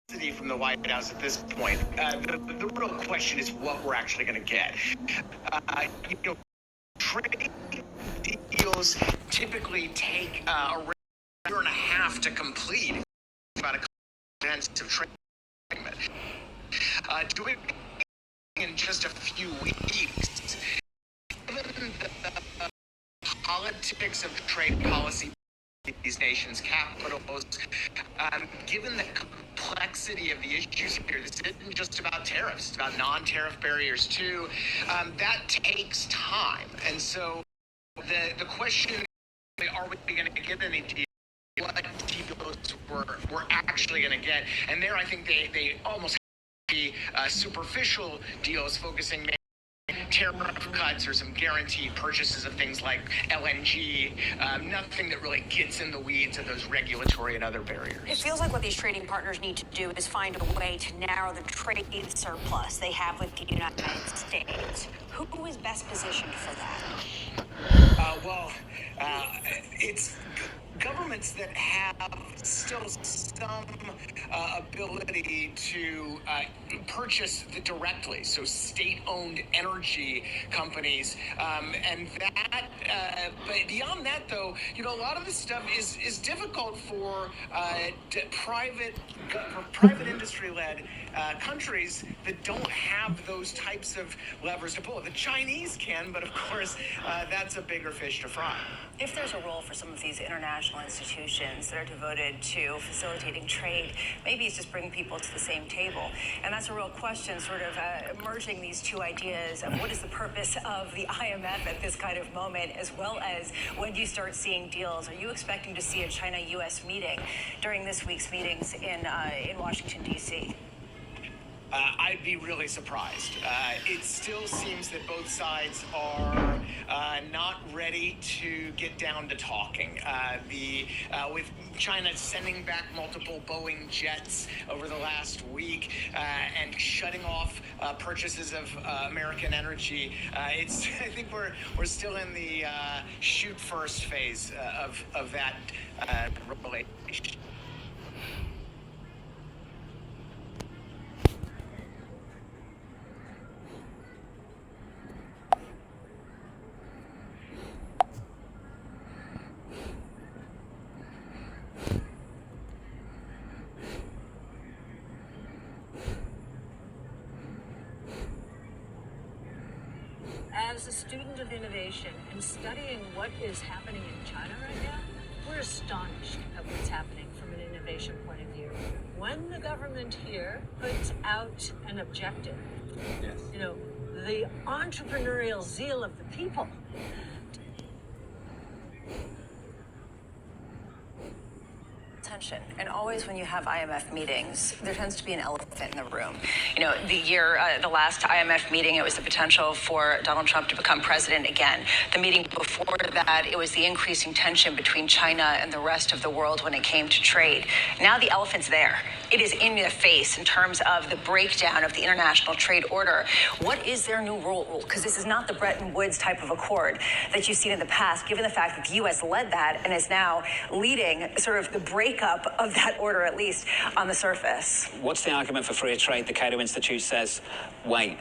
from the White House at this point. The real question is what we're actually going to get. Trade deals typically take a year and a half to complete. About a comprehensive trade agreement. Doing in just a few weeks, given the politics of trade policy, these nations' capitals, given the complexity of the issues here, this isn't just about tariffs, it's about non-tariff barriers too. That takes time. And so the question, are we going to get any deals? What deals we're actually going to get? And there I think they almost have to be superficial deals focusing tariff cuts or some guaranteed purchases of things like LNG, nothing that really gets in the weeds of those regulatory and other barriers. It feels like what these trading partners need to do is find a way to narrow the trade surplus they have with the United States. Who is best positioned for that? It's governments that have still some ability to purchase directly, so state-owned energy companies, and that. But beyond that, though, a lot of this stuff is difficult for private industry-led countries that don't have those types of levers to pull. The Chinese can, but of course, that's a bigger fish to fry. If there's a role for some of these international institutions that are devoted to facilitating trade, maybe it's just bringing people to the same table. And that's a real question, sort of merging these two ideas of what is the purpose of the IMF at this kind of moment, as well as when do you start seeing deals? Are you expecting to see a China-U.S. meeting during this week's meetings in Washington, D.C.? I'd be really surprised. It still seems that both sides are not ready to get down to talking. With China sending back multiple Boeing jets over the last week and shutting off purchases of American energy, I think we're still in the shoot first phase of that relationship. As a student of innovation and studying what is happening in China right now, we're astonished at what's happening from an innovation point of view. When the government here puts out an objective, yes, the entrepreneurial zeal of the people, attention. And always when you have IMF meetings, there tends to be an elephant in the room. The last IMF meeting, it was the potential for Donald Trump to become president again. The meeting before that, it was the increasing tension between China and the rest of the world when it came to trade. Now the elephant's there. It is in the face in terms of the breakdown of the international trade order. What is their new role? Because this is not the Bretton Woods type of accord that you've seen in the past, given the fact that the U.S. led that and is now leading sort of the breakup of that order, at least on the surface. What's the argument for freer trade? The Cato Institute says, wait,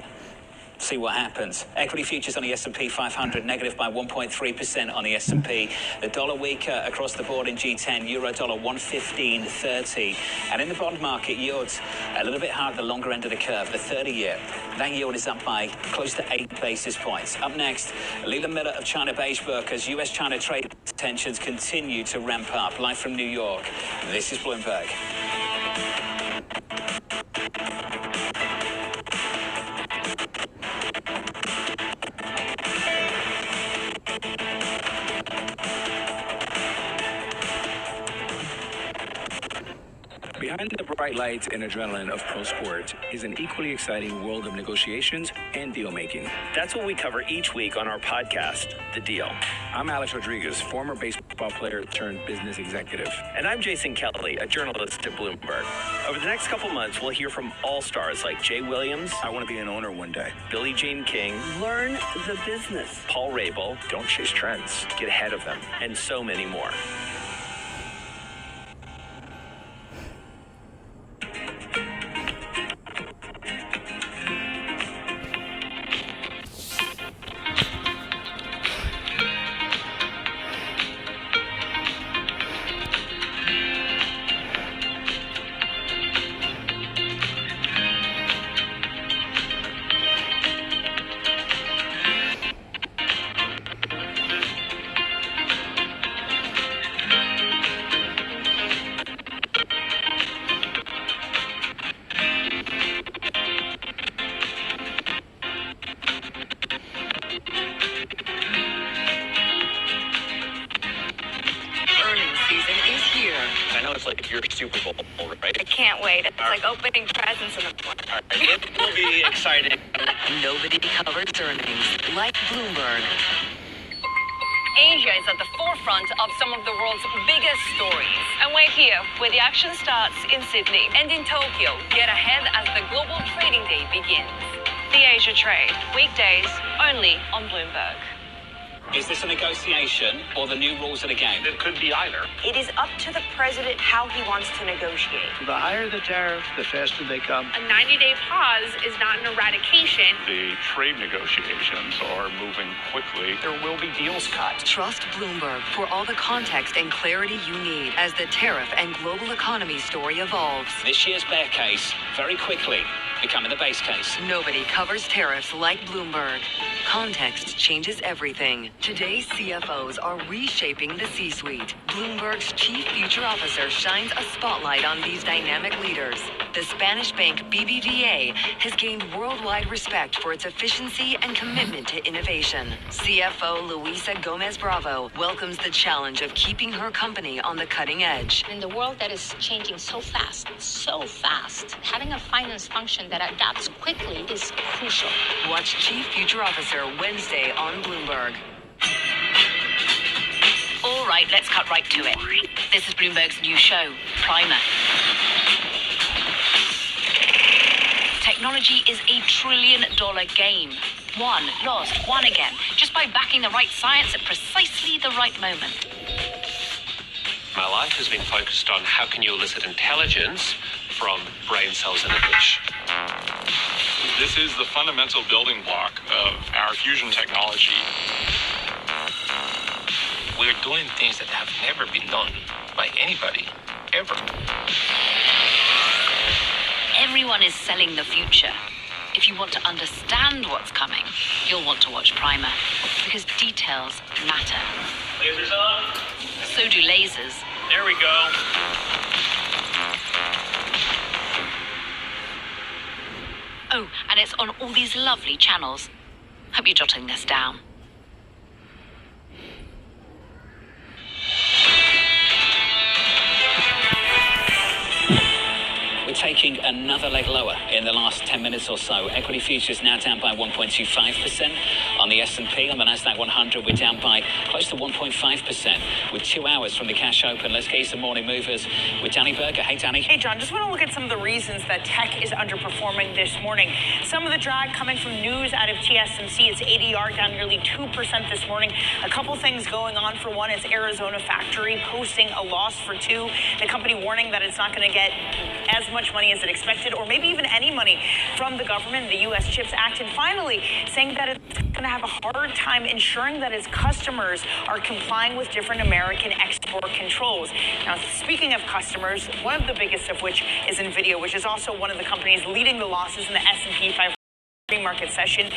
see what happens. Equity futures on the S&P 500 negative by 1.3% on the S&P. The dollar weaker across the board in G10, euro dollar 115.30. And in the bond market, yields a little bit higher at the longer end of the curve, the 30-year. That yield is up by close to 8 basis points. Up next, Leland Miller of China Beige Book as U.S.-China trade tensions continue to ramp up. Live from New York, this is Bloomberg. Behind the bright lights and adrenaline of pro sport is an equally exciting world of negotiations and deal-making. That's what we cover each week on our podcast, The Deal. I'm Alex Rodriguez, former baseball player turned business executive. And I'm Jason Kelly, a journalist at Bloomberg. Over the next couple months, we'll hear from all-stars like Jay Williams. I want to be an owner one day. Billie Jean King. Learn the business. Paul Rabel. Don't chase trends. Get ahead of them. And so many more. Super Bowl, right? I can't wait. It's like opening presents in the morning. All right, it will be exciting. Nobody covers earnings like Bloomberg. Asia is at the forefront of some of the world's biggest stories. And we're here, where the action starts in Sydney and in Tokyo. Get ahead as the global trading day begins. The Asia Trade, weekdays only on Bloomberg. Is this a negotiation or the new rules of the game? It could be either. It is up to the president how he wants to negotiate. The higher the tariff, the faster they come. A 90-day pause is not an eradication. The trade negotiations are moving quickly. There will be deals cut. Trust Bloomberg for all the context and clarity you need as the tariff and global economy story evolves. This year's bear case, very quickly, becoming the base case. Nobody covers tariffs like Bloomberg. Context changes everything. Today's CFOs are reshaping the C-suite. Bloomberg's chief future officer shines a spotlight on these dynamic leaders. The Spanish bank BBVA has gained worldwide respect for its efficiency and commitment to innovation. CFO Luisa Gomez Bravo welcomes the challenge of keeping her company on the cutting edge. In the world that is changing so fast, having a finance function that adapts quickly is crucial. Watch Chief Future Officer Wednesday on Bloomberg. All right, let's cut right to it. This is Bloomberg's new show, Primer. Technology is $1 trillion game. One lost, one again, just by backing the right science at precisely the right moment. My life has been focused on how can you elicit intelligence from brain cells in a dish. This is the fundamental building block of our fusion technology. We're doing things that have never been done by anybody, ever. Everyone is selling the future. If you want to understand what's coming, you'll want to watch Primer, because details matter. Lasers on. So do lasers. There we go. Oh, and it's on all these lovely channels. Hope you're jotting this down. We're taking another leg lower in the last 10 minutes or so. Equity futures now down by 1.25%. On the S&P, on the Nasdaq 100, we're down by close to 1.5% with 2 hours from the cash open. Let's get you some morning movers with Danny Berger. Hey, Danny. Hey, John. Just want to look at some of the reasons that tech is underperforming this morning. Some of the drag coming from news out of TSMC. Its ADR down nearly 2% this morning. A couple things going on. For one, its Arizona factory posting a loss. For two, the company warning that it's not going to get as much money as it expected, or maybe even any money from the government, the U.S. CHIPS Act. And finally, saying that it's going to have a hard time ensuring that its customers are complying with different American export controls. Now, speaking of customers, one of the biggest of which is NVIDIA, which is also one of the companies leading the losses in the S&P 500 pre-market session,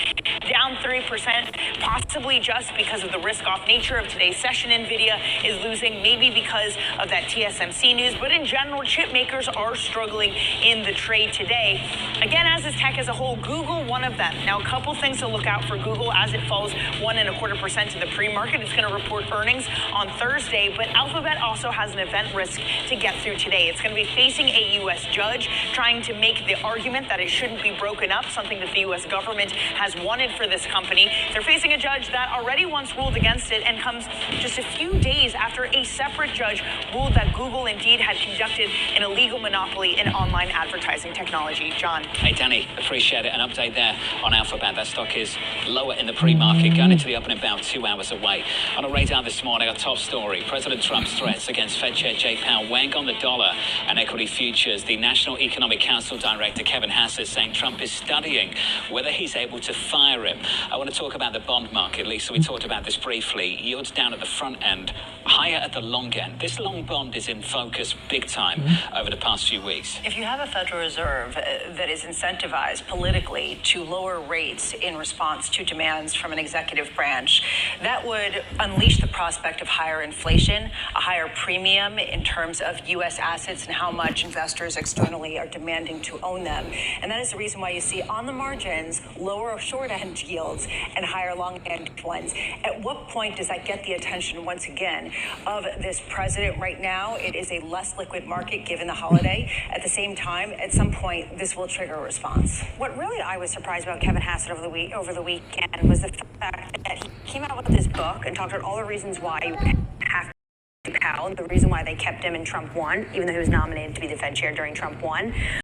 down 3%, possibly just because of the risk-off nature of today's session. NVIDIA is losing, maybe because of that TSMC news, but in general, chip makers are struggling in the trade today. Again, as is tech as a whole, Google one of them. Now, a couple things to look out for Google as it falls 1.25% to the pre-market. It's going to report earnings on Thursday, but Alphabet also has an event risk to get through today. It's going to be facing a U.S. judge trying to make the argument that it shouldn't be broken up, something that the U.S. government has wanted for this company. They're facing a judge that already once ruled against it and comes just a few days after a separate judge ruled that Google indeed had conducted an illegal monopoly in online advertising technology. John. Hey, Danny, appreciate it. An update there on Alphabet. That stock is lower in the pre-market, going into the opening about 2 hours away. On a radar this morning, our top story, President Trump's threats against Fed Chair Jay Powell weighing on the dollar and equity futures. The National Economic Council Director, Kevin Hassett, saying Trump is studying whether he's able to fire him. I want to talk about the bond market, Lisa. We talked about this briefly. Yields down at the front end, higher at the long end. This long bond is in focus big time over the past few weeks. If you have a Federal Reserve that is incentivized politically to lower rates in response to demands from an executive branch, that would unleash the prospect of higher inflation, a higher premium in terms of U.S. assets and how much investors externally are demanding to own them. And that is the reason why you see on the margins ones, lower short end yields, and higher long end ones. At what point does that get the attention once again of this president? Right now, it is a less liquid market given the holiday. At the same time, at some point, this will trigger a response. What really I was surprised about Kevin Hassett over the weekend was the fact that he came out with this book and talked about all the reasons why you have Powell, the reason why they kept him and Trump won, even though he was nominated to be the Fed chair during Trump won.